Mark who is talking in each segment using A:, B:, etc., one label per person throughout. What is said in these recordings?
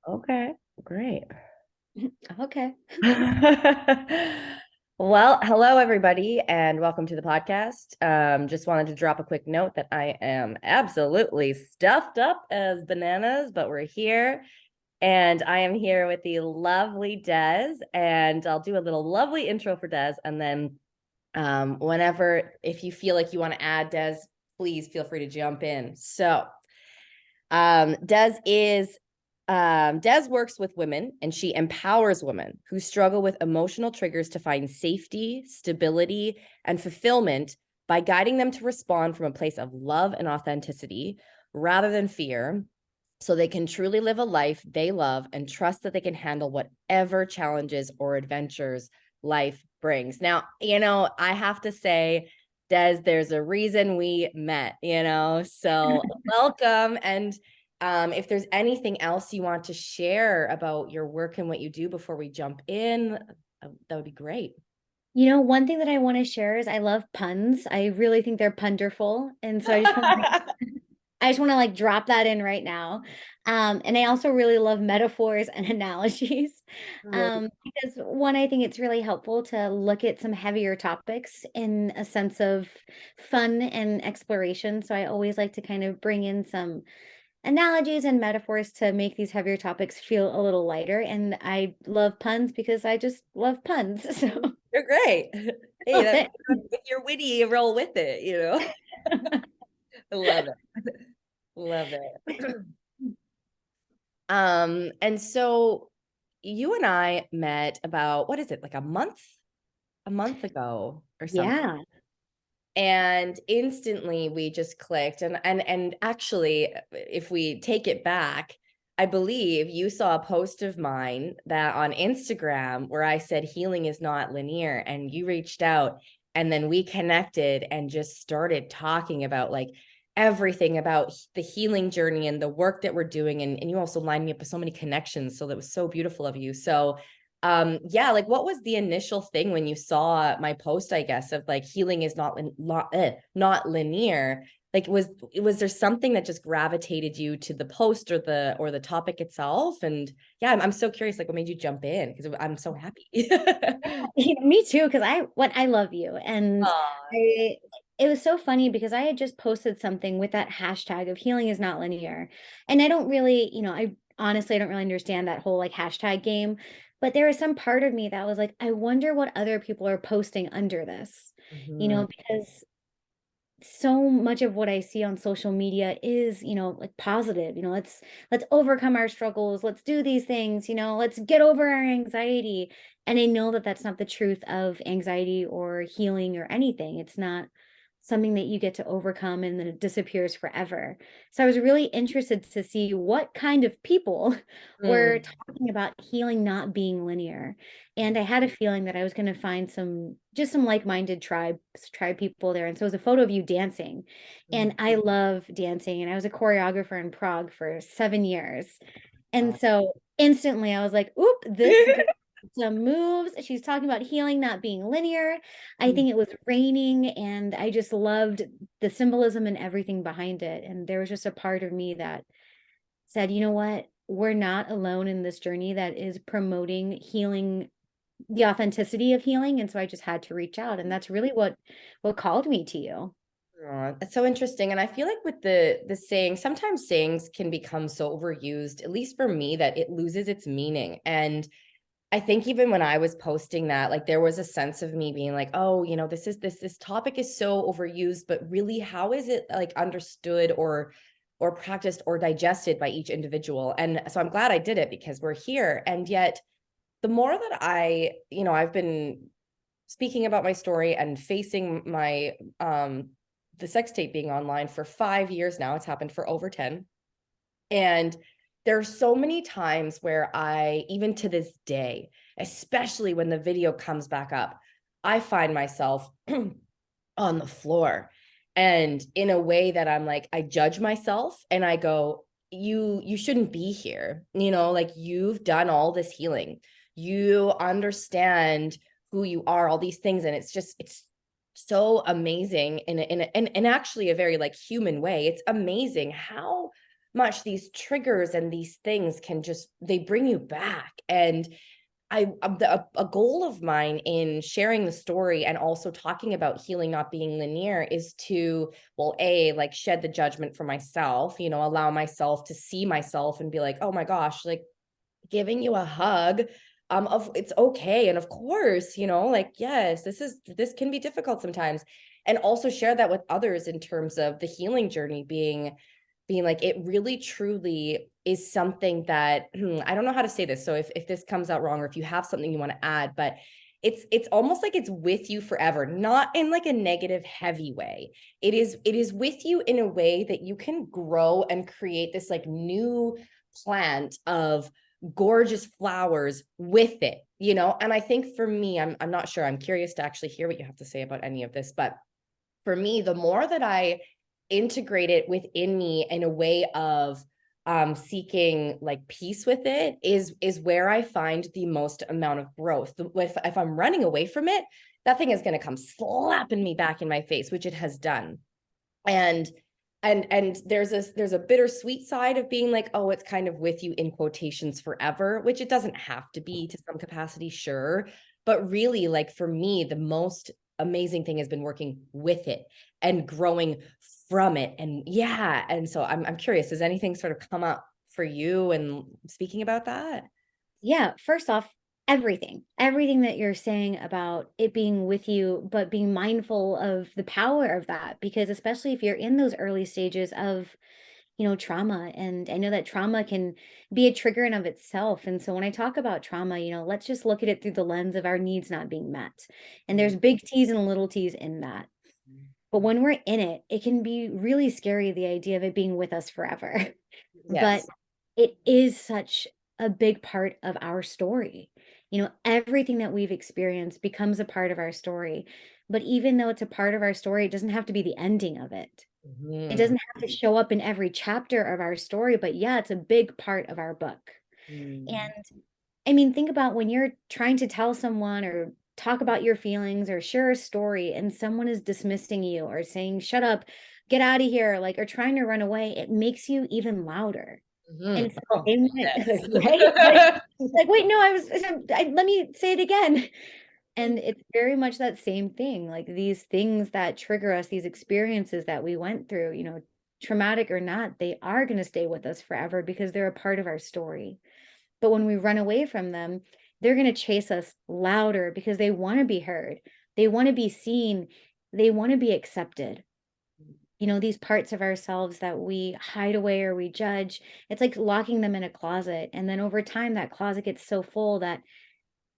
A: Okay, great.
B: Okay.
A: Well, hello everybody, and welcome to the podcast. Just wanted to drop a quick note that I am absolutely stuffed up as bananas, but we're here, and I am here with the lovely Des, and I'll do a little lovely intro for Des, and then whenever if you feel like you want to add Des, please feel free to jump in. So, Des is Des works with women and she empowers women who struggle with emotional triggers to find safety, stability, and fulfillment by guiding them to respond from a place of love and authenticity rather than fear, so they can truly live a life they love and trust that they can handle whatever challenges or adventures life brings. Now, I have to say, Des, there's a reason we met, so welcome. And if there's anything else you want to share about your work and what you do before we jump in, that would be great.
B: One thing that I want to share is I love puns. I really think they're punderful. And so I just want to like drop that in right now. And I also really love metaphors and analogies. Because one, I think it's really helpful to look at some heavier topics in a sense of fun and exploration. So I always like to kind of bring in some analogies and metaphors to make these heavier topics feel a little lighter. And I love puns because I just love puns. So
A: You're great. Hey,
B: love it.
A: if you're witty, you roll with it. I love it. Love it. And so you and I met about, what is it, like a month ago or something.
B: Yeah.
A: And instantly we just clicked. And actually, if we take it back, I believe you saw a post of mine that on Instagram where I said healing is not linear, and you reached out, and then we connected and just started talking about like everything about the healing journey and the work that we're doing. And you also lined me up with so many connections. So that was so beautiful of you. So yeah, like what was the initial thing when you saw my post, I guess, of like healing is not linear? Like was there something that just gravitated you to the post or the topic itself? And yeah, I'm so curious, like what made you jump in, because I'm so happy.
B: Me too, because I love you. And
A: Aw.
B: I it was so funny because I had just posted something with that hashtag of healing is not linear. And I don't really, I honestly I don't really understand that whole like hashtag game. But there was some part of me that was like, I wonder what other people are posting under this,
A: Mhm.
B: because so much of what I see on social media is, like positive, let's overcome our struggles, let's do these things, let's get over our anxiety. And I know that that's not the truth of anxiety or healing or anything. It's not something that you get to overcome and then it disappears forever. So I was really interested to see what kind of people were
A: Mm.
B: talking about healing not being linear. And I had a feeling that I was going to find some like-minded tribe people there. And so it was a photo of you dancing. And
A: Mm.
B: I love dancing. And I was a choreographer in Prague for 7 years. And so instantly I was like, oop, this girl some moves. She's talking about healing not being linear. I think it was raining and I just loved the symbolism and everything behind it. And there was just a part of me that said, you know what? We're not alone in this journey that is promoting healing, the authenticity of healing. And so I just had to reach out. And that's really what called me to you.
A: Aw, that's so interesting. And I feel like with the saying, sometimes sayings can become so overused, at least for me, that it loses its meaning. And I think even when I was posting that, like there was a sense of me being like, oh, this topic is so overused, but really, how is it like understood or practiced or digested by each individual? And so I'm glad I did it because we're here. And yet the more that I've been speaking about my story and facing my the sex tape being online for 5 years now. It's happened for over 10. And there are so many times where I, even to this day, especially when the video comes back up, I find myself on the floor. And in a way that I'm like, I judge myself and I go, you shouldn't be here. Like you've done all this healing. You understand who you are, all these things. And it's so amazing in actually a very like human way. It's amazing how much these triggers and these things can just, they bring you back. And a goal of mine in sharing the story and also talking about healing not being linear is to, well, like shed the judgment for myself, allow myself to see myself and be like, oh my gosh, like giving you a hug, of it's okay. And of course, like, yes, this can be difficult sometimes. And also share that with others in terms of the healing journey being like, it really truly is something that, I don't know how to say this. So if this comes out wrong, or if you have something you want to add, but it's almost like it's with you forever, not in like a negative, heavy way. It is with you in a way that you can grow and create this like new plant of gorgeous flowers with it, And I think for me, I'm not sure. I'm curious to actually hear what you have to say about any of this, but for me, the more that I integrate it within me in a way of seeking like peace with it is where I find the most amount of growth. If I'm running away from it, that thing is going to come slapping me back in my face, which it has done. And there's a bittersweet side of being like, oh, it's kind of with you in quotations forever, which it doesn't have to be to some capacity, sure. But really, like for me, the most amazing thing has been working with it and growing from it. And yeah, and so I'm curious, does anything sort of come up for you and speaking about that?
B: Yeah, first off, everything that you're saying about it being with you, but being mindful of the power of that, because especially if you're in those early stages of, trauma, and I know that trauma can be a trigger in of itself. And so when I talk about trauma, let's just look at it through the lens of our needs not being met. And there's big T's and little T's in that. But when we're in it, it can be really scary, the idea of it being with us forever. But
A: Yes.
B: it is such a big part of our story. Everything that we've experienced becomes a part of our story. But even though it's a part of our story, it doesn't have to be the ending of it. It
A: Mhm.
B: doesn't have to show up in every chapter of our story, but yeah, it's a big part of our book.
A: Mhm.
B: And I mean, think about when you're trying to tell someone or talk about your feelings or share a story and someone is dismissing you or saying, shut up, get out of here, like, or trying to run away, it makes you even louder. And
A: Mhm.
B: it's the
A: Oh,
B: same way, right?
A: yes.
B: Like, wait, no, let me say it again. And it's very much that same thing. Like these things that trigger us, these experiences that we went through, traumatic or not, they are going to stay with us forever because they're a part of our story. But when we run away from them, they're going to chase us louder because they want to be heard. They want to be seen. They want to be accepted. These parts of ourselves that we hide away or we judge, it's like locking them in a closet. And then over time, that closet gets so full that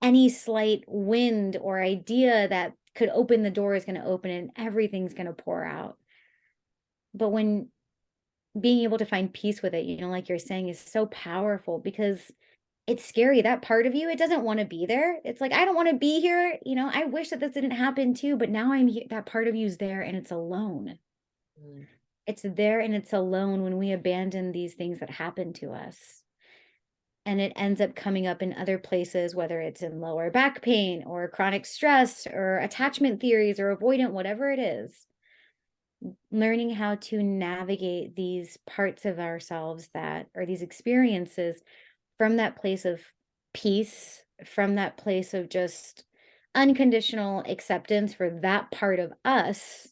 B: any slight wind or idea that could open the door is going to open and everything's going to pour out. But when being able to find peace with it, like you're saying, is so powerful because it's scary. That part of you, it doesn't want to be there. It's like, I don't want to be here. I wish that this didn't happen too, but now I'm here. That part of you is there and it's alone.
A: Mhm.
B: It's there and it's alone when we abandon these things that happen to us. And it ends up coming up in other places, whether it's in lower back pain or chronic stress or attachment theories or avoidant, whatever it is. Learning how to navigate these parts of ourselves that, or these experiences, from that place of peace, from that place of just unconditional acceptance for that part of us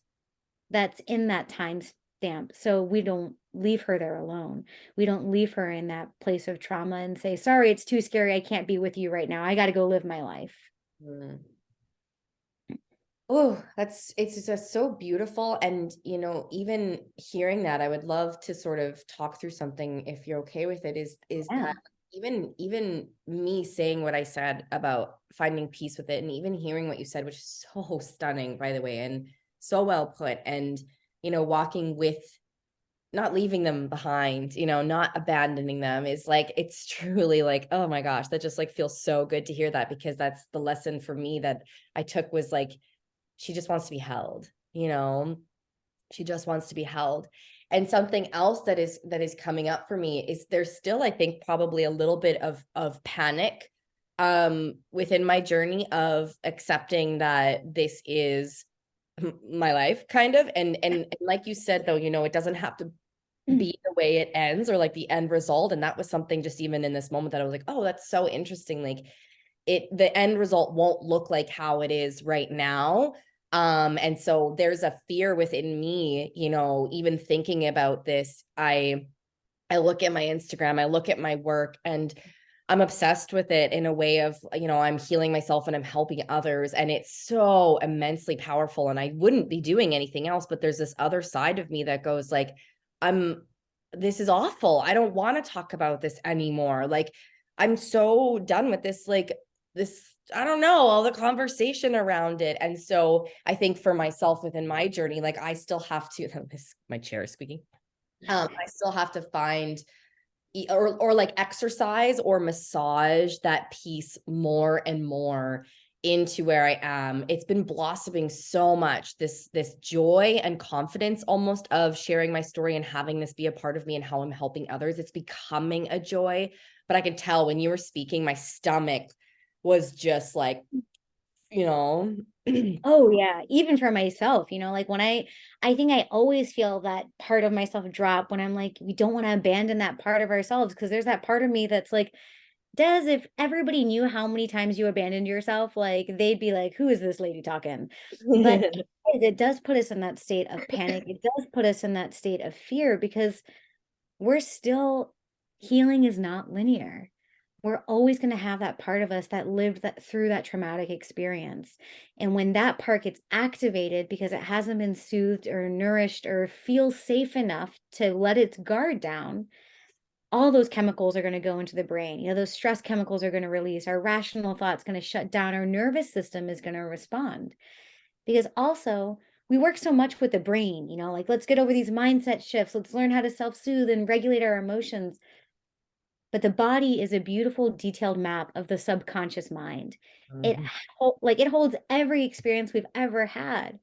B: that's in that time stamp. So we don't leave her there alone. We don't leave her in that place of trauma and say, sorry, it's too scary. I can't be with you right now. I got to go live my life.
A: Mhm. Oh, it's just so beautiful. And, even hearing that, I would love to sort of talk through something if you're okay with it, is
B: Yeah.
A: that even me saying what I said about finding peace with it, and even hearing what you said, which is so stunning, by the way, and so well put, and, walking with, not leaving them behind, not abandoning them, is like, it's truly like, oh my gosh, that just like feels so good to hear that, because that's the lesson for me that I took, was like, she just wants to be held, she just wants to be held. And something else that is coming up for me is, there's still, I think, probably a little bit of panic within my journey of accepting that this is my life, kind of. And like you said, though, it doesn't have to be the way it ends, or like the end result. And that was something just even in this moment that I was like, oh, that's so interesting. Like the end result won't look like how it is right now. And so there's a fear within me, even thinking about this. I look at my Instagram, I look at my work, and I'm obsessed with it in a way of, I'm healing myself and I'm helping others. And it's so immensely powerful. And I wouldn't be doing anything else. But there's this other side of me that goes like, this is awful. I don't want to talk about this anymore. Like, I'm so done with this, like, this, I don't know, all the conversation around it. And so I think for myself within my journey, like, I still have to, my chair is squeaking. I still have to find or like exercise or massage that piece more and more into where I am. It's been blossoming so much, this joy and confidence almost of sharing my story and having this be a part of me and how I'm helping others. It's becoming a joy. But I can tell when you were speaking, my stomach was just like, you know.
B: Oh yeah, even for myself, like when I think I always feel that part of myself drop when I'm like, we don't want to abandon that part of ourselves, because there's that part of me that's like, Des, if everybody knew how many times you abandoned yourself, like they'd be like, who is this lady talking? But it does put us in that state of panic. It does put us in that state of fear, because we're still, healing is not linear. We're always going to have that part of us that lived that through that traumatic experience. And when that part gets activated because it hasn't been soothed or nourished or feels safe enough to let its guard down, all those chemicals are going to go into the brain. Those stress chemicals are going to release. Our rational thought's going to shut down. Our nervous system is going to respond. Because also, we work so much with the brain, like, let's get over these mindset shifts. Let's learn how to self-soothe and regulate our emotions. But the body is a beautiful, detailed map of the subconscious mind. It it holds every experience we've ever had.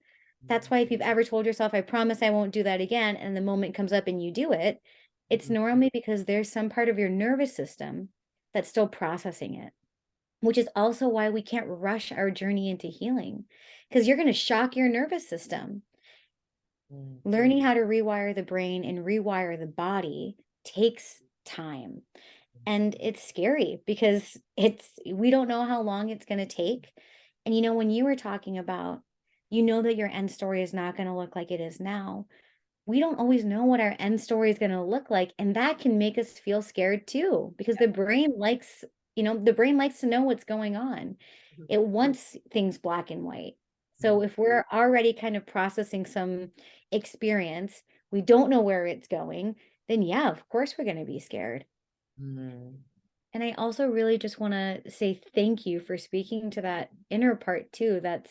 B: That's why if you've ever told yourself, I promise I won't do that again, and the moment comes up and you do it, it's normally because there's some part of your nervous system that's still processing it, which is also why we can't rush our journey into healing, because you're going to shock your nervous system. Learning how to rewire the brain and rewire the body takes time. And it's scary because we don't know how long it's going to take. And when you were talking about, that your end story is not going to look like it is now. We don't always know what our end story is going to look like. And that can make us feel scared too, because the brain likes to know what's going on. It wants things black and white. So if we're already kind of processing some experience, we don't know where it's going, then yeah, of course we're going to be scared. And I also really just want to say thank you for speaking to that inner part too, that's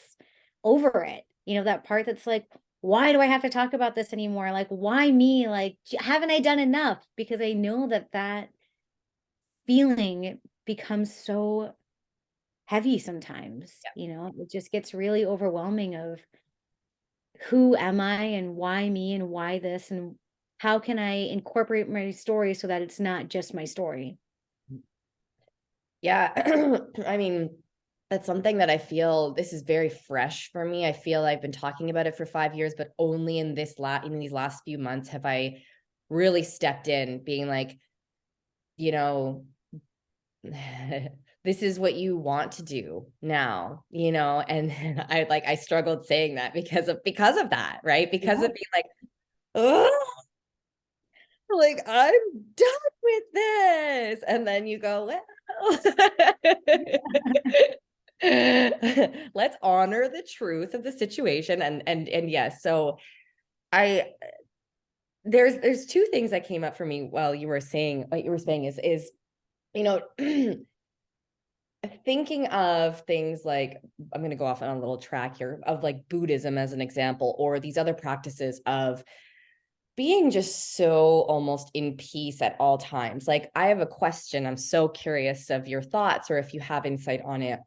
B: over it. That part that's like, why do I have to talk about this anymore? Like, why me? Like, haven't I done enough? Because I know that feeling becomes so heavy sometimes. It just gets really overwhelming of, who am I and why me and why this, and how can I incorporate my story so that it's not just my story?
A: Yeah. I mean, that's something that I feel this is very fresh for me. I feel I've been talking about it for 5 years, but only in these last few months have I really stepped in, being like, this is what you want to do now, and I struggled saying that because of that, right? Because of being like, oh, like, I'm done with this. And then you go, well, let's honor the truth of the situation. And yes, so I there's two things that came up for me while you were saying what you were saying is you know thinking of things like, I'm going to go off on a little track here, of like Buddhism as an example, or these other practices of being just so almost in peace at all times. Like, I have a question. I'm so curious of your thoughts, or if you have insight on it.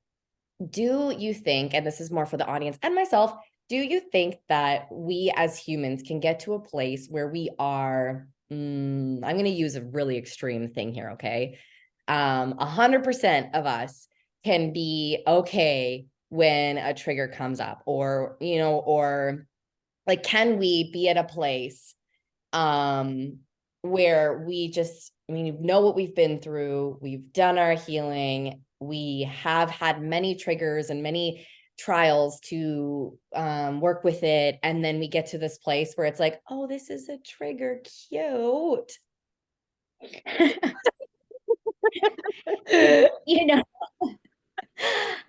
A: Do you think, and this is more for the audience and myself, do you think that we as humans can get to a place where we are, I'm going to use a really extreme thing here, okay? 100% of us can be okay when a trigger comes up, or like, can we be at a place where I mean, you know what we've been through, we've done our healing, we have had many triggers and many trials to work with it. And then we get to this place where it's like, oh, this is a trigger, cute.
B: You know,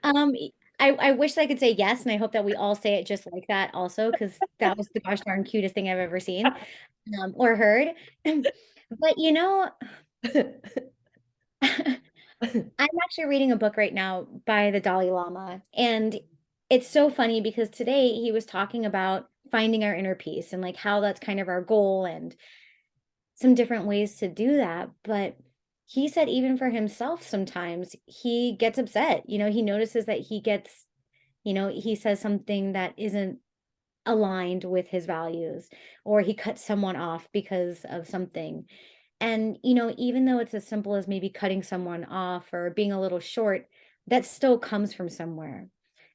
B: um, I wish I could say yes, and I hope that we all say it just like that also, because that was the gosh darn cutest thing I've ever seen, or heard. But I'm actually reading a book right now by the Dalai Lama, and it's so funny because today he was talking about finding our inner peace and like how that's kind of our goal and some different ways to do that. But he said even for himself, sometimes he gets upset. He notices that he says something that isn't aligned with his values, or he cuts someone off because of something. And, even though it's as simple as maybe cutting someone off or being a little short, that still comes from somewhere.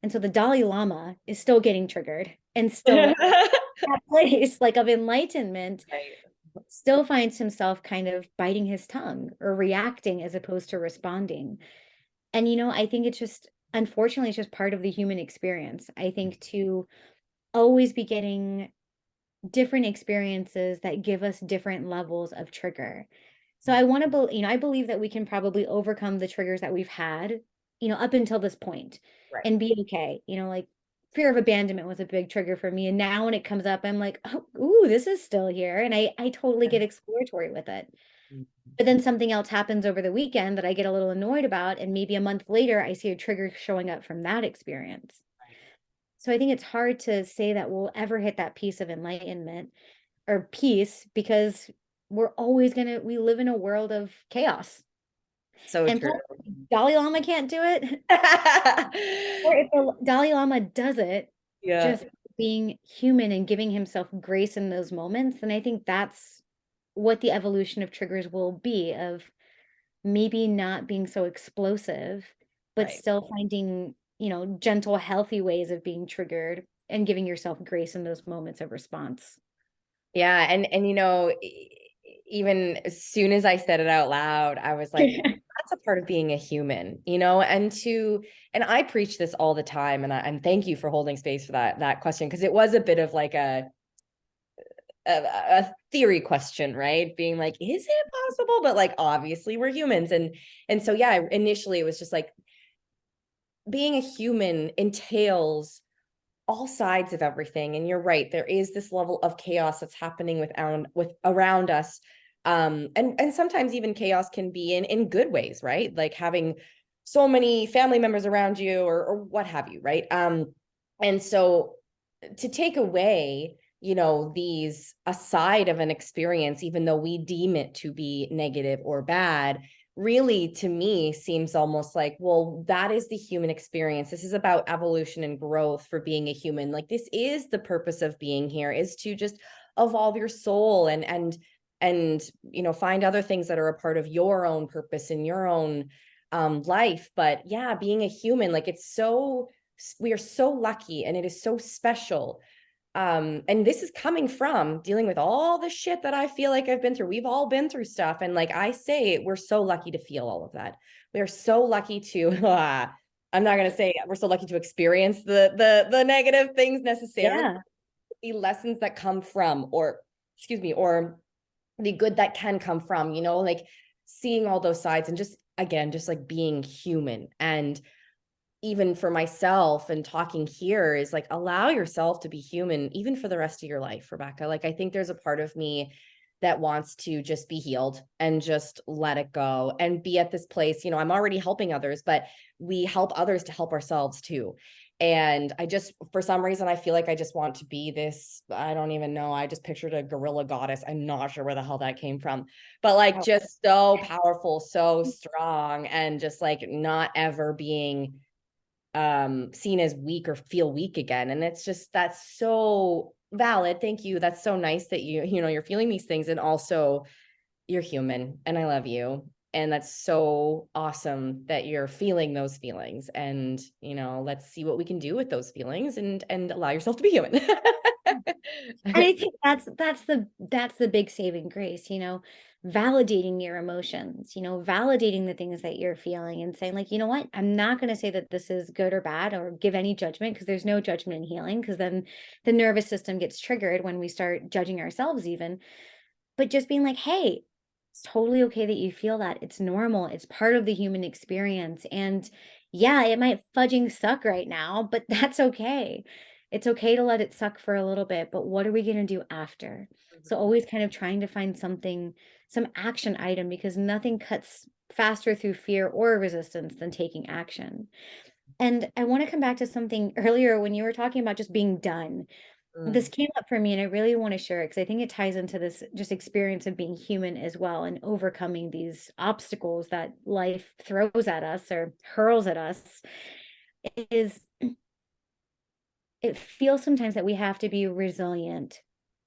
B: And so the Dalai Lama is still getting triggered and still that place like of enlightenment,
A: Right.
B: still finds himself kind of biting his tongue or reacting as opposed to responding. And, I think it's just, unfortunately, it's just part of the human experience. I think to always be getting different experiences that give us different levels of trigger. So I want to believe, I believe that we can probably overcome the triggers that we've had, up until this point
A: Right.
B: and be okay. Like fear of abandonment was a big trigger for me. And now when it comes up, I'm like, oh, ooh, this is still here. And I totally get exploratory with it. But then something else happens over the weekend that I get a little annoyed about. And maybe a month later, I see a trigger showing up from that experience. So I think it's hard to say that we'll ever hit that piece of enlightenment or peace because we live in a world of chaos.
A: So
B: And
A: true.
B: plus, Dalai Lama can't do it. Or if the Dalai Lama does it,
A: Yeah.
B: just being human and giving himself grace in those moments, then I think that's what the evolution of triggers will be, of maybe not being so explosive, but
A: Right.
B: still finding, gentle, healthy ways of being triggered and giving yourself grace in those moments of response.
A: Yeah, and even as soon as I said it out loud, I was like, that's a part of being a human, and I preach this all the time, and thank you for holding space for that question, because it was a bit of like a theory question, right? Being like, is it possible? But like, obviously, we're humans, and so yeah, initially it was just like being a human entails all sides of everything. And you're right, there is this level of chaos that's happening with around us. And sometimes even chaos can be in good ways, right? Like having so many family members around you, or what have you, right? And so to take away, these aside of an experience, even though we deem it to be negative or bad, really to me seems almost like, well, that is the human experience. This is about evolution and growth for being a human. Like, this is the purpose of being here, is to just evolve your soul and find other things that are a part of your own purpose in your own life. But yeah, being a human, like, we are so lucky, and it is so special. And this is coming from dealing with all the shit that I feel like I've been through. We've all been through stuff. And like I say, we're so lucky to feel all of that. We are so lucky to I'm not going to say we're so lucky to experience the negative things necessarily,
B: Yeah.
A: the lessons that come from, or excuse me, or the good that can come from, like seeing all those sides, and just again, just like being human. And even for myself, and talking here is like, allow yourself to be human even for the rest of your life, Rebecca. Like, I think there's a part of me that wants to just be healed and just let it go and be at this place. I'm already helping others, but we help others to help ourselves too. And I just, for some reason, I feel like I just want to be this, I don't even know, I just pictured a gorilla goddess. I'm not sure where the hell that came from, but like,
B: Oh.
A: just so powerful, so strong, and just like not ever being seen as weak or feel weak again. And it's just, that's so valid. Thank you. That's so nice that you're feeling these things, and also you're human, and I love you. And that's so awesome that you're feeling those feelings. And let's see what we can do with those feelings, and allow yourself to be human.
B: And I think that's the big saving grace, validating your emotions, validating the things that you're feeling and saying like, you know what, I'm not going to say that this is good or bad or give any judgment because there's no judgment in healing because then the nervous system gets triggered when we start judging ourselves even. But just being like, hey, it's totally okay that you feel that. It's normal. It's part of the human experience. And yeah, it might fudging suck right now, but that's okay. It's okay to let it suck for a little bit, but what are we going to do after? So always kind of trying to find something, some action item, because nothing cuts faster through fear or resistance than taking action. And I want to come back to something earlier when you were talking about just being done. This
A: Mm,
B: came up for me, and I really want to share it because I think it ties into this just experience of being human as well and overcoming these obstacles that life throws at us or hurls at us. Is it feels sometimes that we have to be resilient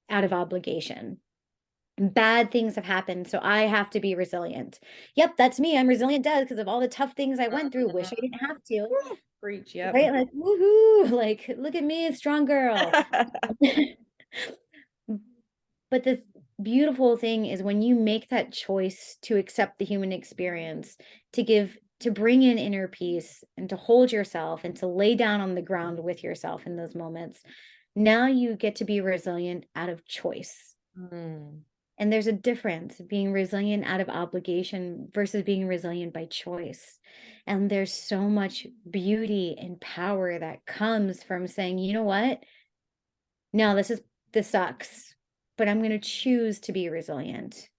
B: out of obligation. Bad things have happened, so I have to be resilient. Yep, that's me. I'm resilient Des because of all the tough things I went through. Wish I didn't have to.
A: preach, yep.
B: Right? Like, woohoo, like, look at me, strong girl. But the beautiful thing is when you make that choice to accept the human experience, to bring in inner peace and to hold yourself and to lay down on the ground with yourself in those moments, now you get to be resilient out of choice.
A: Mm.
B: And there's a difference being resilient out of obligation versus being resilient by choice. And there's so much beauty and power that comes from saying, you know what? No, this sucks, but I'm going to choose to be resilient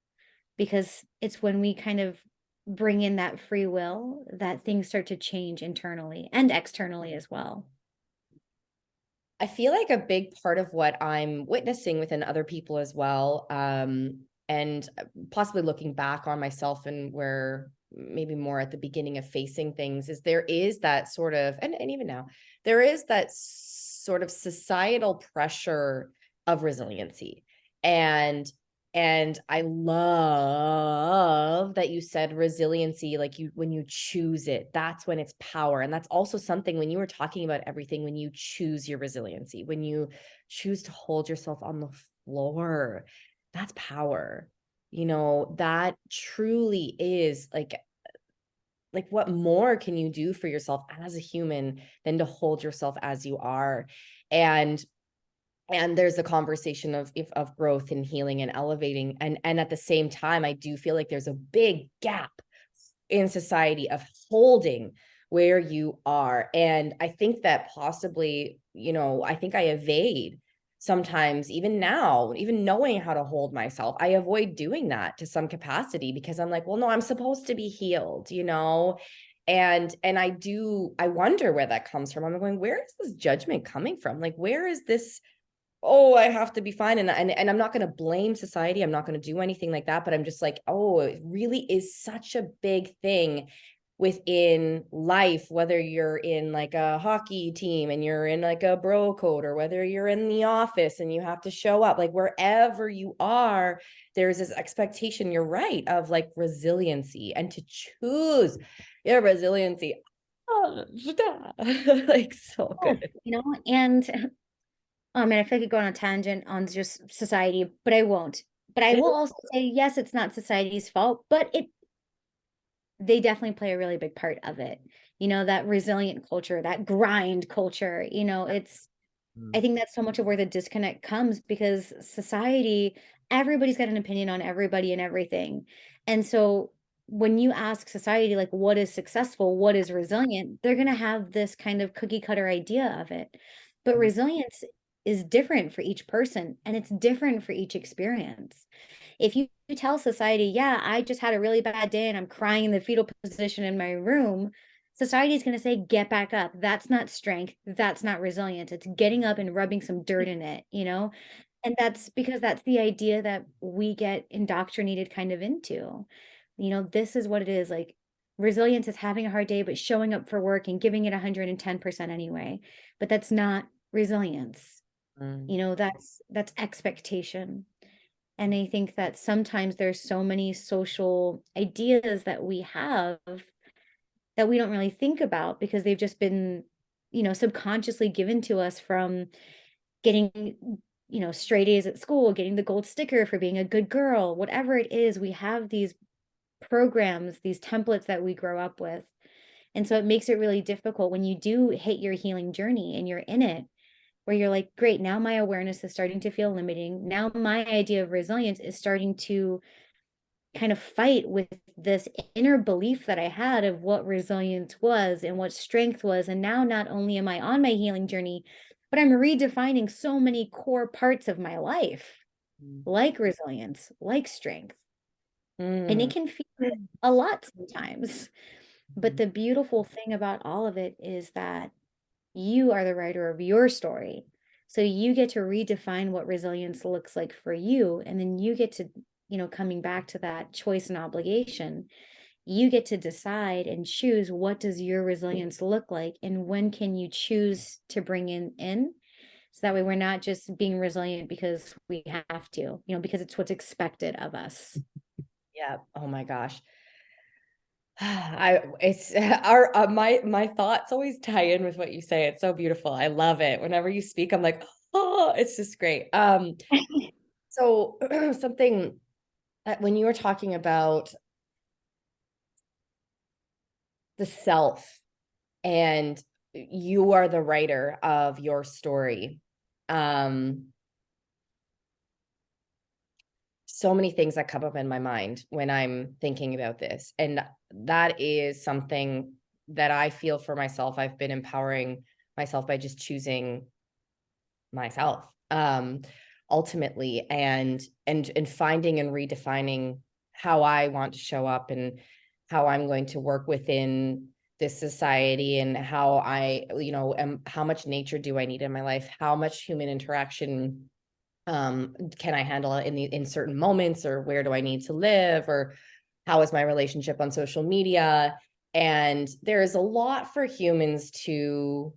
B: because it's when we kind of bring in that free will that things start to change internally and externally as well.
A: I feel like a big part of what I'm witnessing within other people as well, and possibly looking back on myself and where maybe more at the beginning of facing things, is there is that sort of, and even now, there is that sort of societal pressure of resiliency. And I love that you said resiliency, like when you choose it, that's when it's power. And that's also something when you were talking about everything, when you choose your resiliency, when you choose to hold yourself on the floor, that's power. That truly is like what more can you do for yourself as a human than to hold yourself as you are? And there's a conversation of growth and healing and elevating, and at the same time I do feel like there's a big gap in society of holding where you are. And I think that possibly, I think I evade sometimes, even now, even knowing how to hold myself, I avoid doing that to some capacity because I'm like, well, no, I'm supposed to be healed. And I wonder where that comes from. I'm going, where is this judgment coming from? Like, where is this, oh, I have to be fine. And I'm not going to blame society. I'm not going to do anything like that. But I'm just like, oh, it really is such a big thing within life, whether you're in like a hockey team and you're in like a bro code, or whether you're in the office and you have to show up, like wherever you are, there's this expectation, you're right, of like resiliency and to choose your resiliency. Oh, like so
B: Yes,
A: good.
B: and and I feel like I could go on a tangent on just society, but I won't. But I will also say, yes, it's not society's fault, but they definitely play a really big part of it. That resilient culture, that grind culture, I think that's so much of where the disconnect comes because society, everybody's got an opinion on everybody and everything. And so when you ask society, like, what is successful, what is resilient, they're going to have this kind of cookie cutter idea of it. But resilience is different for each person and it's different for each experience. If you tell society, yeah, I just had a really bad day and I'm crying in the fetal position in my room, society is going to say, get back up. That's not strength. That's not resilience. It's getting up and rubbing some dirt in it. And that's because that's the idea that we get indoctrinated kind of into. This is what it is. Like resilience is having a hard day, but showing up for work and giving it 110% anyway. But that's not resilience.
A: Mm.
B: That's expectation. And I think that sometimes there's so many social ideas that we have that we don't really think about because they've just been, subconsciously given to us from getting straight A's at school, getting the gold sticker for being a good girl, whatever it is, we have these programs, these templates that we grow up with. And so it makes it really difficult when you do hit your healing journey and you're in it, where you're like, great, now my awareness is starting to feel limiting. Now my idea of resilience is starting to kind of fight with this inner belief that I had of what resilience was and what strength was. And now not only am I on my healing journey, but I'm redefining so many core parts of my life, like resilience, like strength. And it
A: Mm.
B: can feel a lot sometimes. But
A: Mhm.
B: the beautiful thing about all of it is that you are the writer of your story. So you get to redefine what resilience looks like for you. And then you get to, coming back to that choice and obligation, you get to decide and choose, what does your resilience look like? And when can you choose to bring in? So that way we're not just being resilient because we have to, because it's what's expected of us.
A: Yeah. Oh my gosh. It's our my thoughts always tie in with what you say. It's so beautiful. I love it. Whenever you speak, I'm like, oh, it's just great. So something that when you were talking about the self and you are the writer of your story, um, so many things that come up in my mind when I'm thinking about this. And that is something that I feel for myself. I've been empowering myself by just choosing myself, ultimately, and finding and redefining how I want to show up and how I'm going to work within this society, and how I, how much nature do I need in my life? How much human interaction can I handle it in certain moments, or where do I need to live, or how is my relationship on social media? And there is a lot for humans to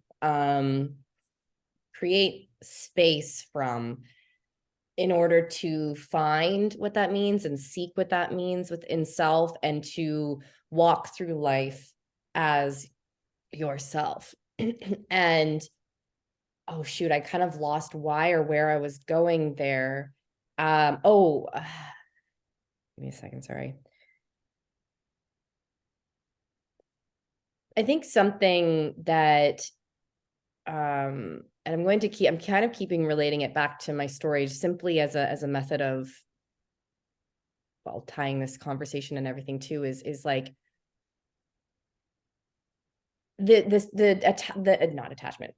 A: create space from, in order to find what that means and seek what that means within self, and to walk through life as yourself. And oh shoot, I kind of lost why or where I was going there. Give me a second, sorry. I think something that and I'm kind of keeping relating it back to my story, simply as a method of, well, tying this conversation and everything too, is like the not attachment,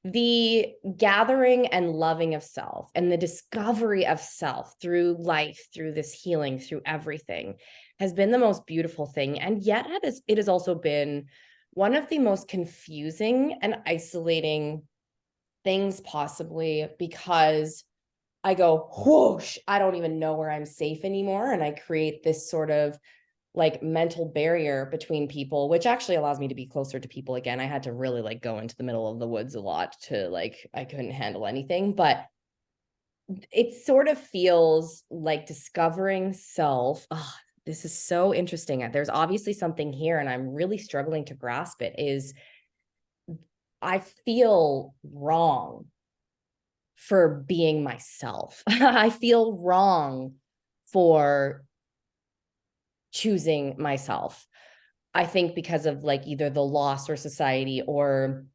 A: the gathering and loving of self, and the discovery of self through life, through this healing, through everything, has been the most beautiful thing. And yet it has also been one of the most confusing and isolating things possibly, because I go whoosh, I don't even know where I'm safe anymore, and I create this sort of like mental barrier between people, which actually allows me to be closer to people again. I had to really like go into the middle of the woods a lot to, like, I couldn't handle anything, but it sort of feels like discovering self. Oh, this is so interesting. There's obviously something here, and I'm really struggling to grasp it. Is I feel wrong for being myself. I feel wrong for choosing myself. I think because of like either the loss or society or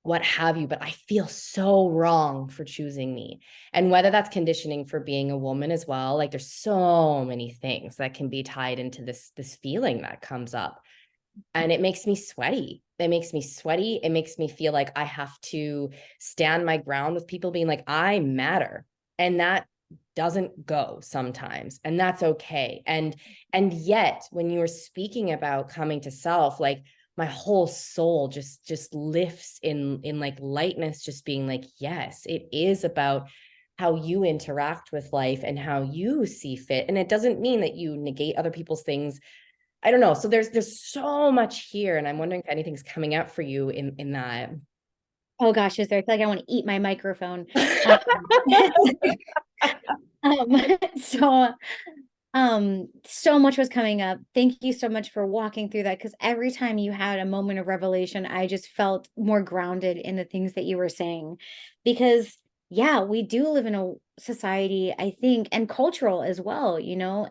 A: what have you, but I feel so wrong for choosing me. And whether that's conditioning for being a woman as well, like there's so many things that can be tied into this feeling that comes up. And it makes me sweaty. It makes me sweaty. It makes me feel like I have to stand my ground with people being like, I matter. And that doesn't go sometimes. And that's okay. And yet when you were speaking about coming to self, like my whole soul just lifts in like lightness, just being like, yes, it is about how you interact with life and how you see fit. And it doesn't mean that you negate other people's things. I don't know. So there's so much here, and I'm wondering if anything's coming up for you in that.
B: Oh gosh, is there? I feel like I want to eat my microphone. Um, so so much was coming up. Thank you so much for walking through that, because every time you had a moment of revelation, I just felt more grounded in the things that you were saying, because yeah, we do live in a society, I think, and cultural as well, you know,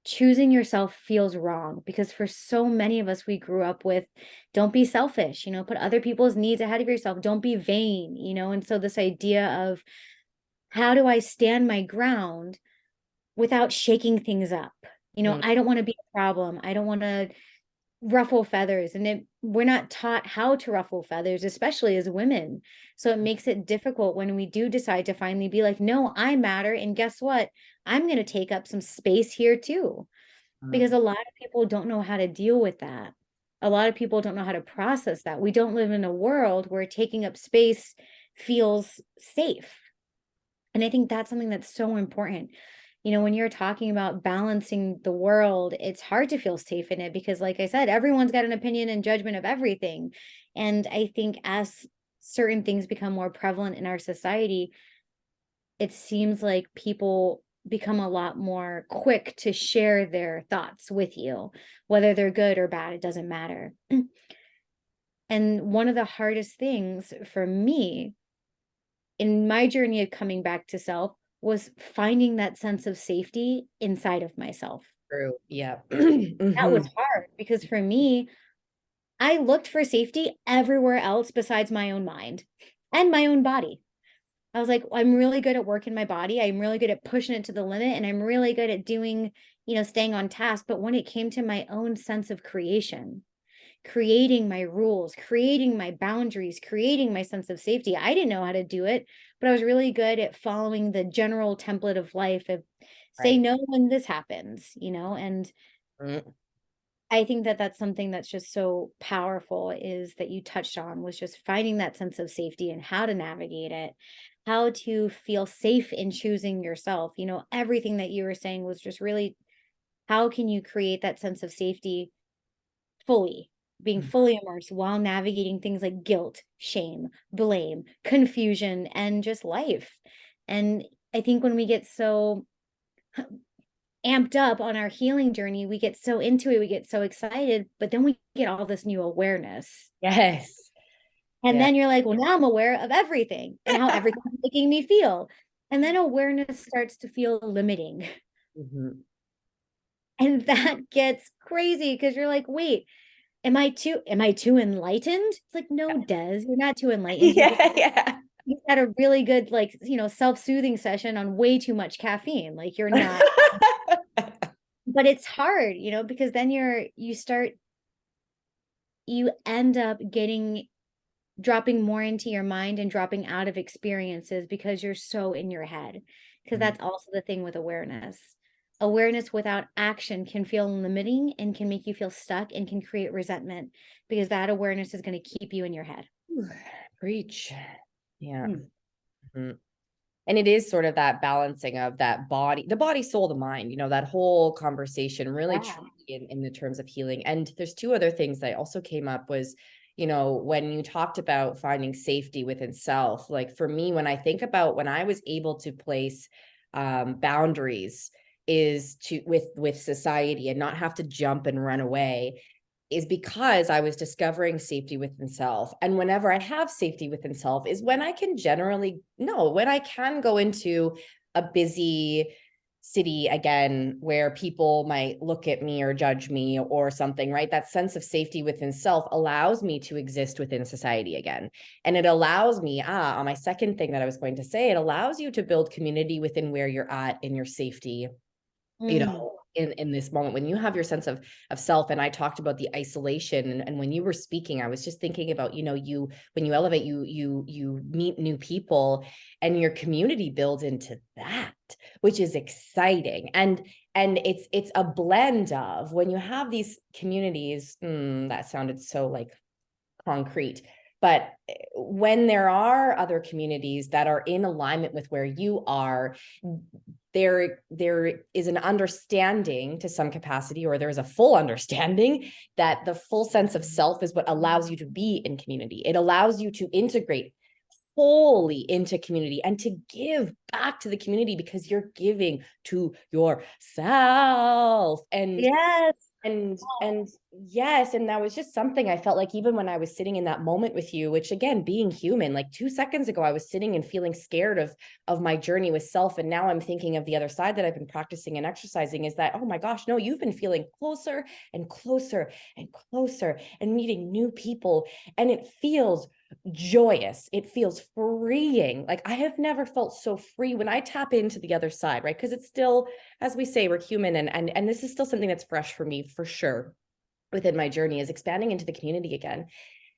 B: choosing yourself feels wrong because for so many of us, we grew up with don't be selfish, you know, put other people's needs ahead of yourself, don't be vain, you know. And so, this idea of how do I stand my ground without shaking things up? You know,
A: Mm,
B: I don't want to be a problem. I don't want to ruffle feathers. And we're not taught how to ruffle feathers, especially as women. So it makes it difficult when we do decide to finally be like, no, I matter. And guess what? I'm going to take up some space here too. Because
A: mm,
B: a lot of people don't know how to deal with that. A lot of people don't know how to process that. We don't live in a world where taking up space feels safe. And I think that's something that's so important. You know, when you're talking about balancing the world, it's hard to feel safe in it because, like I said, everyone's got an opinion and judgment of everything. And I think as certain things become more prevalent in our society, it seems like people become a lot more quick to share their thoughts with you, whether they're good or bad, it doesn't matter. And one of the hardest things for me in my journey of coming back to self was finding that sense of safety inside of myself.
A: true. Yeah.
B: That was
A: Mhm.
B: hard because for me, I looked for safety everywhere else besides my own mind and my own body. I was like, I'm really good at working my body. I'm really good at pushing it to the limit. And I'm really good at doing, you know, staying on task. But when it came to my own sense of creation, creating my rules, creating my boundaries, creating my sense of safety, I didn't know how to do it, but I was really good at following the general template of life of say
A: Right.
B: no when this happens, you know, and
A: Mm,
B: I think that that's something that's just so powerful is that you touched on was just finding that sense of safety and how to navigate it, how to feel safe in choosing yourself. You know, everything that you were saying was just really how can you create that sense of safety fully, being
A: mm.
B: fully immersed while navigating things like guilt, shame, blame, confusion, and just life. And I think when we get so amped up on our healing journey, we get so into it, we get so excited, but then we get all this new awareness.
A: Yes.
B: And
A: Yeah.
B: then you're like, well, now I'm aware of everything and how everything's making me feel. And then awareness starts to feel limiting.
A: Mhm.
B: And that gets crazy because you're like, wait, am I too enlightened? It's like, no, Des, you're not too enlightened.
A: Yeah, yeah.
B: You had a really good, like, you know, self-soothing session on way too much caffeine. Like you're not, but it's hard, you know, because then you end up getting dropping more into your mind and dropping out of experiences because you're so in your head. Because
A: Mm.
B: that's also the thing with awareness. Awareness without action can feel limiting and can make you feel stuck and can create resentment because that awareness is going to keep you in your head.
A: Preach. Yeah.
B: Hmm.
A: Mhm. And it is sort of that balancing of that body, the body, soul, the mind, that whole conversation really
B: Yeah.
A: truly in the terms of healing. And there's two other things that also came up was, when you talked about finding safety within self, like for me, when I think about when I was able to place boundaries is to with society and not have to jump and run away is because I was discovering safety within self. And whenever I have safety within self is when I can generally know when I can go into a busy city again where people might look at me or judge me or something, right? That sense of safety within self allows me to exist within society again. And it allows me, on my second thing that I was going to say, it allows you to build community within where you're at in your safety,
B: Mm.
A: in this moment when you have your sense of self. And I talked about the isolation, and when you were speaking I was just thinking about, you when you elevate, you meet new people and your community builds into that, which is exciting. And it's a blend of when you have these communities, that sounded so like concrete, but when there are other communities that are in alignment with where you are, there is an understanding to some capacity, or there is a full understanding that the full sense of self is what allows you to be in community. It allows you to integrate wholly into community and to give back to the community because you're giving to yourself. And
B: Yes.
A: And yes, and that was just something I felt like even when I was sitting in that moment with you, which again, being human, like 2 seconds ago, I was sitting and feeling scared of my journey with self. And now I'm thinking of the other side that I've been practicing and exercising is that, oh my gosh, no, you've been feeling closer and closer and closer and meeting new people. And it feels joyous. It feels freeing. Like I have never felt so free when I tap into the other side, right? Because it's still, as we say, we're human, and this is still something that's fresh for me for sure within my journey is expanding into the community again.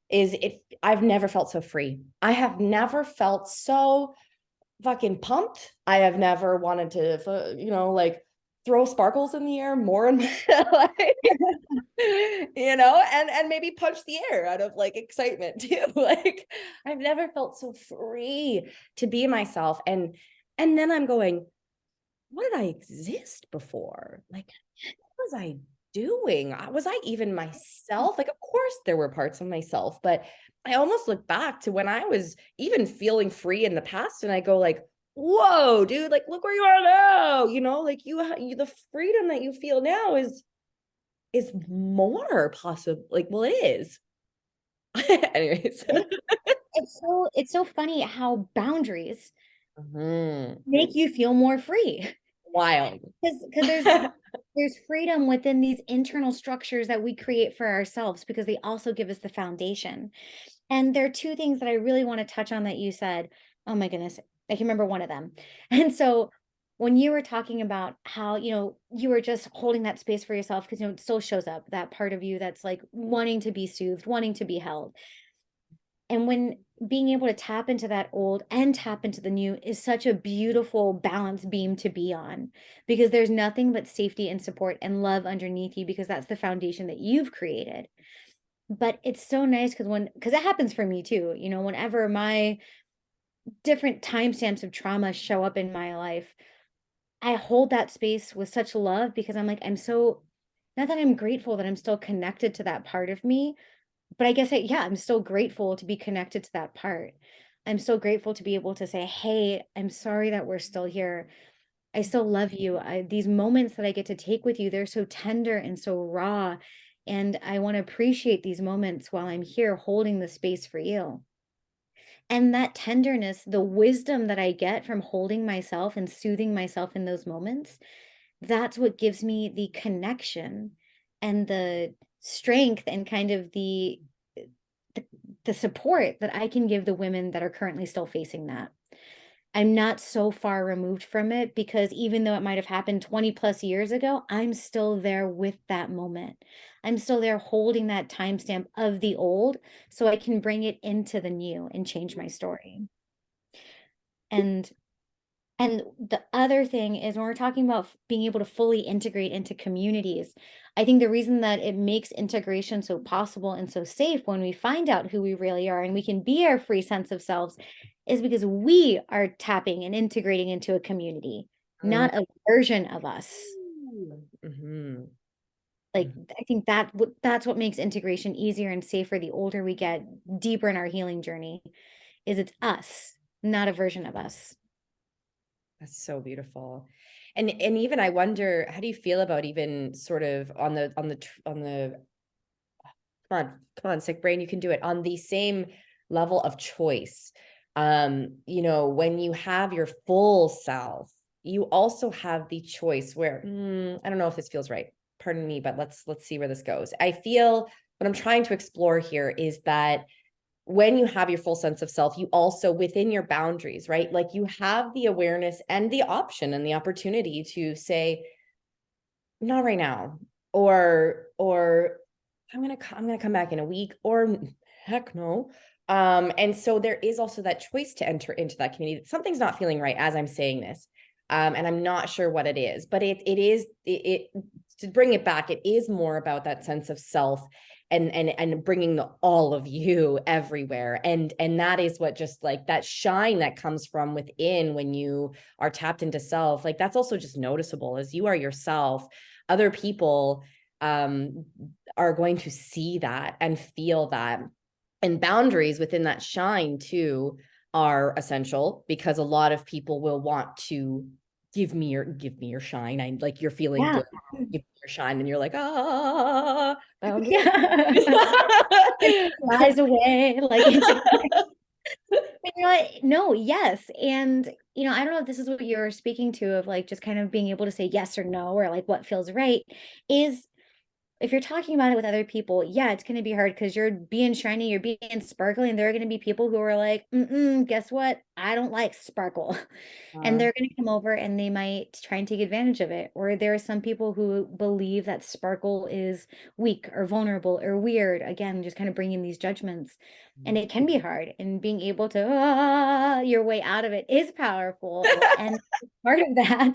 A: Is it I've never felt so free. I have never felt so fucking pumped. I have never wanted to, like throw sparkles in the air more in my life, and maybe punch the air out of like excitement too. Like I've never felt so free to be myself. And then I'm going, what did I exist before? Like, what was I doing? Was I even myself? Like, of course there were parts of myself, but I almost look back to when I was even feeling free in the past and I go like, whoa, dude, like look where you are now, like you the freedom that you feel now is more possible. Like, well, it is. Anyways.
B: It's so funny how boundaries
A: Mhm.
B: make you feel more free.
A: Wild.
B: Because there's freedom within these internal structures that we create for ourselves because they also give us the foundation. And there are two things that I really want to touch on that you said. Oh my goodness, I can remember one of them. And so when you were talking about how, you were just holding that space for yourself because it still shows up that part of you that's like wanting to be soothed, wanting to be held. And when being able to tap into that old and tap into the new is such a beautiful balance beam to be on because there's nothing but safety and support and love underneath you because that's the foundation that you've created. But it's so nice because it happens for me too, whenever my different timestamps of trauma show up in my life, I hold that space with such love because I'm so, not that I'm grateful that I'm still connected to that part of me, but I guess I'm still grateful to be connected to that part. I'm so grateful to be able to say, "Hey, I'm sorry that we're still here. I still love you. These moments that I get to take with you, they're so tender and so raw, and I want to appreciate these moments while I'm here holding the space for you." And that tenderness, the wisdom that I get from holding myself and soothing myself in those moments, that's what gives me the connection and the strength and kind of the, the support that I can give the women that are currently still facing that. I'm not so far removed from it because even though it might have happened 20 plus years ago, I'm still there with that moment. I'm still there holding that timestamp of the old so I can bring it into the new and change my story. And and the other thing is when we're talking about being able to fully integrate into communities, I think the reason that it makes integration so possible and so safe when we find out who we really are and we can be our free sense of selves is because we are tapping and integrating into a community, not a version of us.
A: Mhm.
B: Like I think that's what makes integration easier and safer the older we get, deeper in our healing journey, is it's us, not a version of us.
A: That's so beautiful. And even I wonder, how do you feel about even sort of on the come on, sick brain, you can do it on the same level of choice. When you have your full self, you also have the choice where I don't know if this feels right. Pardon me, but let's see where this goes. I feel what I'm trying to explore here is that when you have your full sense of self, you also within your boundaries, right? Like you have the awareness and the option and the opportunity to say, not right now, or I'm gonna come back in a week, or heck no. And so there is also that choice to enter into that community. Something's not feeling right as I'm saying this. And I'm not sure what it is, but it is to bring it back, it is more about that sense of self and bringing all of you everywhere. And that is what just like that shine that comes from within when you are tapped into self, like that's also just noticeable as you are yourself. Other people are going to see that and feel that. And boundaries within that shine too are essential because a lot of people will want to give me your shine. I like you're feeling
B: Yeah.
A: good. Give me your shine. And you're like, boundaries.
B: Yeah. It flies away like it's and you're like, no, yes. And, I don't know if this is what you're speaking to of like just kind of being able to say yes or no, or like what feels right is if you're talking about it with other people, yeah, it's going to be hard because you're being shiny, you're being sparkly, and there are going to be people who are like, guess what? I don't like sparkle. And they're going to come over and they might try and take advantage of it. Or there are some people who believe that sparkle is weak or vulnerable or weird. Again, just kind of bringing these judgments. And it can be hard. And being able to, your way out of it is powerful. And part of that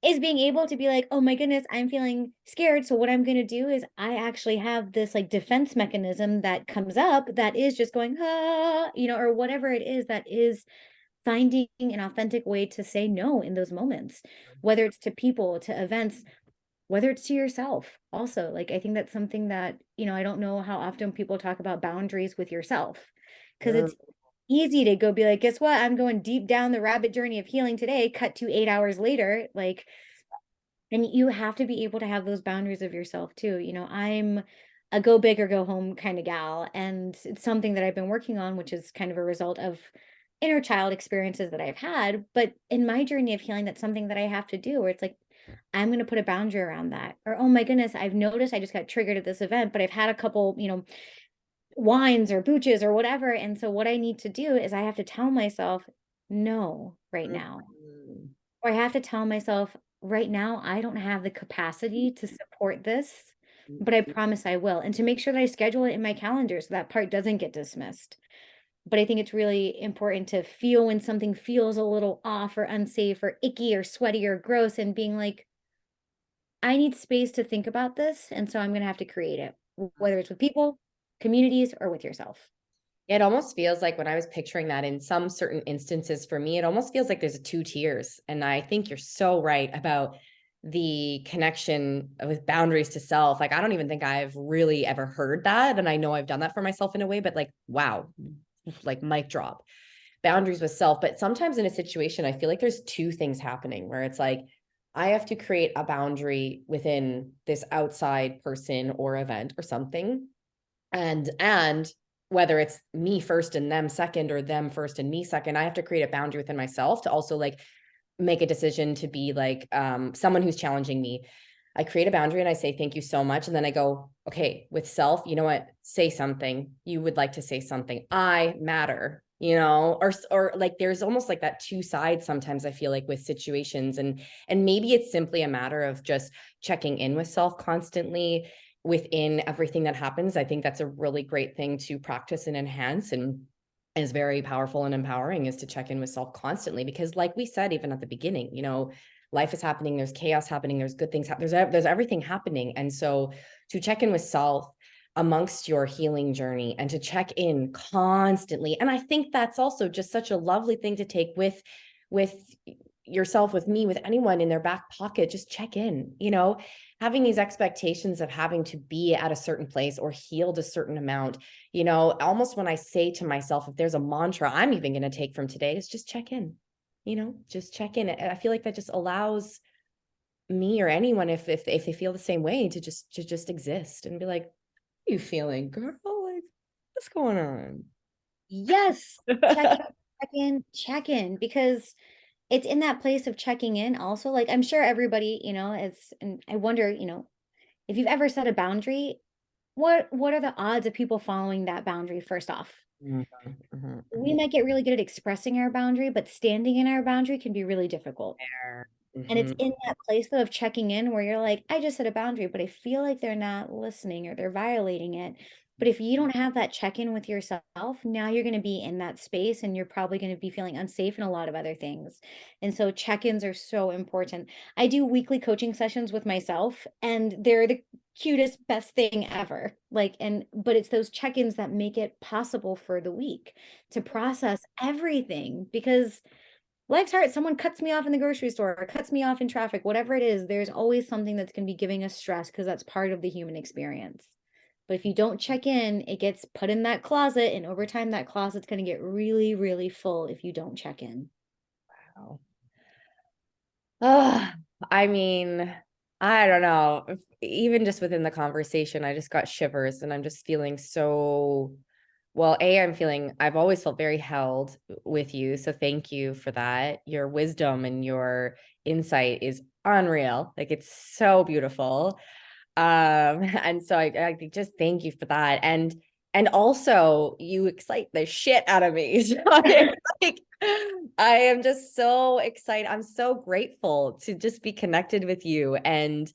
B: is being able to be like, oh my goodness, I'm feeling scared. So what I'm going to do is I actually have this like defense mechanism that comes up that is just going, or whatever it is that is finding an authentic way to say no in those moments, whether it's to people, to events, whether it's to yourself. Also, like, I think that's something that, I don't know how often people talk about boundaries with yourself because it's easy to go be like, guess what? I'm going deep down the rabbit journey of healing today, cut to 8 hours later. Like, and you have to be able to have those boundaries of yourself too. I'm a go big or go home kind of gal. And it's something that I've been working on, which is kind of a result of inner child experiences that I've had. But in my journey of healing, that's something that I have to do where it's like, I'm going to put a boundary around that. Or, oh my goodness, I've noticed I just got triggered at this event, but I've had a couple, wines or booches or whatever. And so what I need to do is I have to tell myself no right now. Or I have to tell myself right now, I don't have the capacity to support this, but I promise I will. And to make sure that I schedule it in my calendar so that part doesn't get dismissed. But I think it's really important to feel when something feels a little off or unsafe or icky or sweaty or gross and being like, I need space to think about this. And so I'm going to have to create it, whether it's with people, communities, or with yourself.
A: It almost feels like when I was picturing that in some certain instances for me, it almost feels like there's two tiers. And I think you're so right about the connection with boundaries to self. Like, I don't even think I've really ever heard that. And I know I've done that for myself in a way, but like, wow, like mic drop. Boundaries with self. But sometimes in a situation, I feel like there's two things happening where it's like, I have to create a boundary within this outside person or event or something. And whether it's me first and them second or them first and me second, I have to create a boundary within myself to also like make a decision to be like someone who's challenging me. I create a boundary and I say thank you so much, and then I go, okay, with self, you know what, say something. You would like to say something. I matter, or like there's almost like that two sides sometimes, I feel like, with situations. And maybe it's simply a matter of just checking in with self constantly within everything that happens. I think that's a really great thing to practice and enhance, and is very powerful and empowering, is to check in with self constantly. Because like we said, even at the beginning, life is happening, there's chaos happening, there's good things, there's everything happening. And so to check in with self amongst your healing journey, and to check in constantly. And I think that's also just such a lovely thing to take with yourself, with me, with anyone in their back pocket. Just check in, having these expectations of having to be at a certain place or healed a certain amount, almost when I say to myself, if there's a mantra I'm even going to take from today, is just check in, just check in. I feel like that just allows me or anyone, if they feel the same way, to just exist and be like, how are you feeling, girl? Like, what's going on?
B: Yes. Check in, because it's in that place of checking in also. Like, I'm sure everybody, and I wonder, if you've ever set a boundary, what are the odds of people following that boundary first off?
A: Mhm, mhm,
B: We
A: mhm.
B: might get really good at expressing our boundary, but standing in our boundary can be really difficult.
A: There.
B: And it's
A: Mhm.
B: in that place though of checking in where you're like, I just set a boundary, but I feel like they're not listening or they're violating it. But if you don't have that check in with yourself, now you're going to be in that space and you're probably going to be feeling unsafe in a lot of other things. And so check ins are so important. I do weekly coaching sessions with myself, and they're the cutest, best thing ever. But it's those check ins that make it possible for the week to process everything, because life's hard. Someone cuts me off in the grocery store or cuts me off in traffic, whatever it is, there's always something that's going to be giving us stress because that's part of the human experience. But if you don't check in, it gets put in that closet. And over time, that closet's going to get really, really full if you don't check in.
A: Wow. Oh, I mean, I don't know. Even just within the conversation, I just got shivers and I'm just feeling so well, I've always felt very held with you. So thank you for that. Your wisdom and your insight is unreal. Like it's so beautiful. And so I just thank you for that. And also you excite the shit out of me. So like I am just so excited. I'm so grateful to just be connected with you and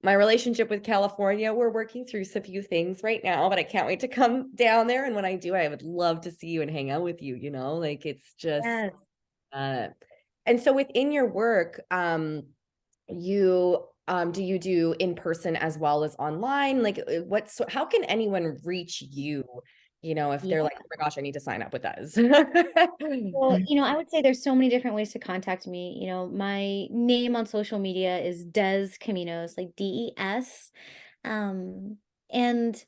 A: my relationship with California. We're working through some few things right now, but I can't wait to come down there. And when I do, I would love to see you and hang out with you, like it's just
B: Yes.
A: uh and so within your work, you do you do in person as well as online? Like how can anyone reach you, if they're like,
B: Yeah.
A: oh my gosh, I need to sign up with us?
B: Well, I would say there's so many different ways to contact me. My name on social media is Des Caminos, like DES. Um, and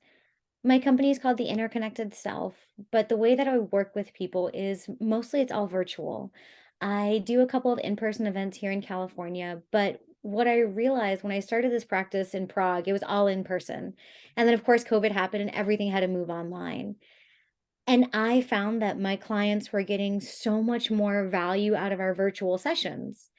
B: my company is called The Interconnected Self, but the way that I work with people is mostly it's all virtual. I do a couple of in-person events here in California, but what I realized when I started this practice in Prague, it was all in person. And then, of course, COVID happened and everything had to move online. And I found that my clients were getting so much more value out of our virtual sessions.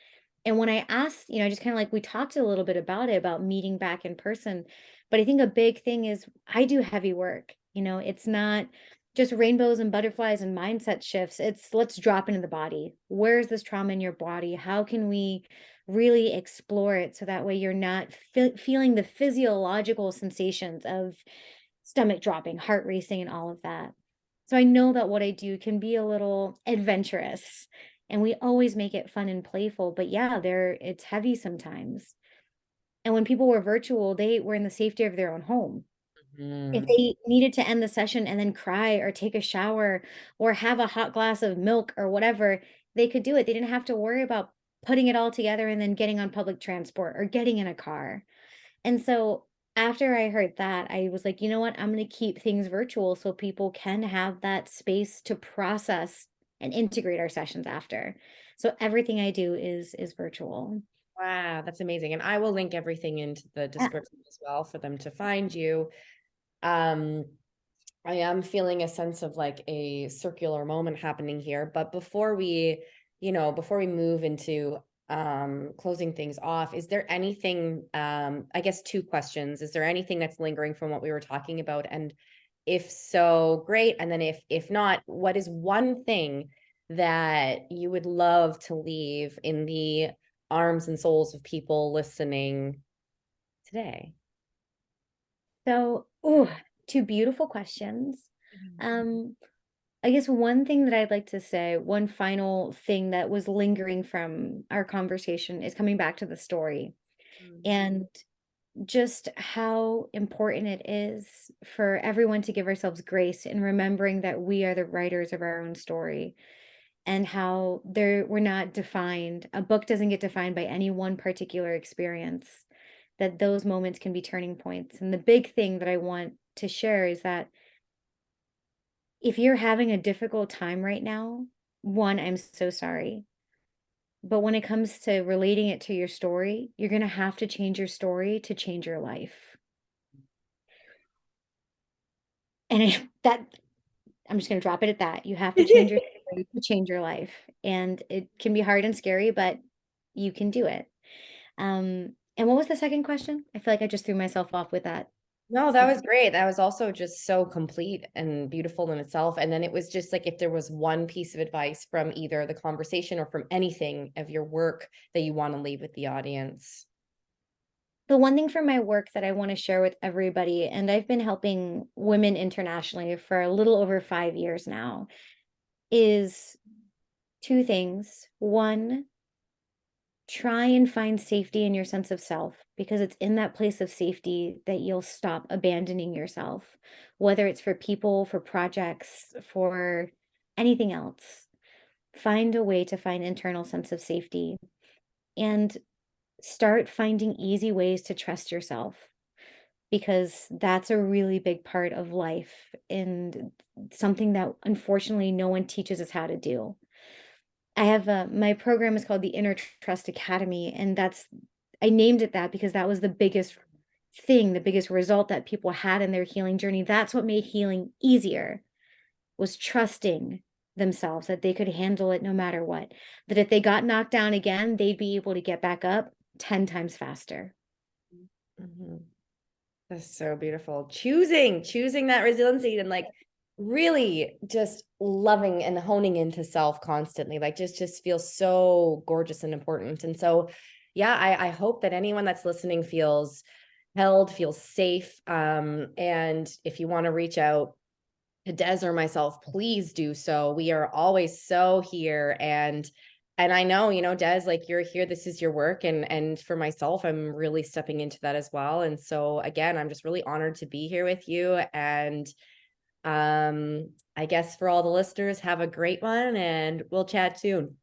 B: And when I asked, just kind of like we talked a little bit about it, about meeting back in person. But I think a big thing is I do heavy work. It's not just rainbows and butterflies and mindset shifts. It's let's drop into the body. Where's this trauma in your body? How can we really explore it so that way you're not feeling the physiological sensations of stomach dropping, heart racing, and all of that. So I know that what I do can be a little adventurous and we always make it fun and playful, but yeah, it's heavy sometimes. And when people were virtual, they were in the safety of their own home. If
A: Mm.
B: they needed to end the session and then cry or take a shower or have a hot glass of milk or whatever, they could do it. They didn't have to worry about putting it all together and then getting on public transport or getting in a car. And so after I heard that, I was like, you know what? I'm going to keep things virtual so people can have that space to process and integrate our sessions after. So everything I do is virtual.
A: Wow, that's amazing. And I will link everything into the description as well for them to find you. Um, I am feeling a sense of like a circular moment happening here. But before we move into closing things off, is there anything, I guess two questions. Is there anything that's lingering from what we were talking about? And if so, great. And then if not, what is one thing that you would love to leave in the arms and souls of people listening today?
B: So, oh, two beautiful questions. Um, I guess one thing that I'd like to say, one final thing that was lingering from our conversation is coming back to the story and just how important it is for everyone to give ourselves grace in remembering that we are the writers of our own story and how we're not defined. A book doesn't get defined by any one particular experience, that those moments can be turning points. And the big thing that I want to share is that if you're having a difficult time right now, one, I'm so sorry. But when it comes to relating it to your story, you're going to have to change your story to change your life. And I'm just going to drop it at that. You have to change your story to change your life. And it can be hard and scary, but you can do it. And what was the second question? I feel like I just threw myself off with that.
A: No, that was great. That was also just so complete and beautiful in itself. And then it was just like if there was one piece of advice from either the conversation or from anything of your work that you want to leave with the audience.
B: The one thing from my work that I want to share with everybody, and I've been helping women internationally for a little over 5 years now, is two things. One, try and find safety in your sense of self because it's in that place of safety that you'll stop abandoning yourself, whether it's for people, for projects, for anything else. Find a way to find internal sense of safety and start finding easy ways to trust yourself because that's a really big part of life and something that unfortunately no one teaches us how to do. I have my program is called the Inner Trust Academy, and I named it that because that was the biggest thing, the biggest result that people had in their healing journey. That's what made healing easier, was trusting themselves that they could handle it no matter what. That if they got knocked down again, they'd be able to get back up 10 times faster.
A: Mhm. That's so beautiful. Choosing that resiliency and like really just loving and honing into self constantly, like just feels so gorgeous and important. And so, yeah, I hope that anyone that's listening feels held, feels safe. And if you want to reach out to Des or myself, please do so. We are always so here. And I know, Des, like you're here, this is your work. And for myself, I'm really stepping into that as well. And so again, I'm just really honored to be here with you. And I guess for all the listeners, have a great one and we'll chat soon.